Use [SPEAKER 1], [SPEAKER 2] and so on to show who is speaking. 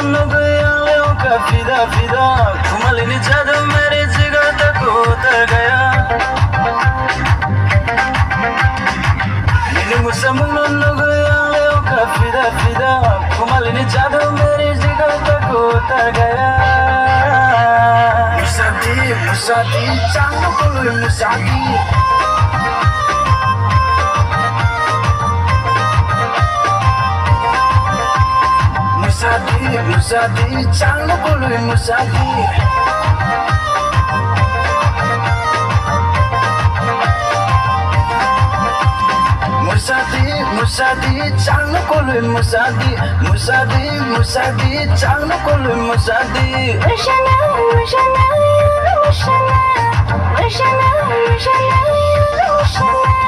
[SPEAKER 1] गया का फिदा फिदा घुमलिनी जब मेरे जिगर तक उतर गया मैंने मुसमुन गया का फिदा फिदा घुमलिनी जब मेरे जिगर तक उतर गया मुसादी मुसादी चांद कोई मुसादी Musadi, jangan boleh musadi. Musadi, jangan boleh musadi. Musadi, jangan boleh musadi.
[SPEAKER 2] Mushana, mushana, mushana, mushana, mushana, mushana.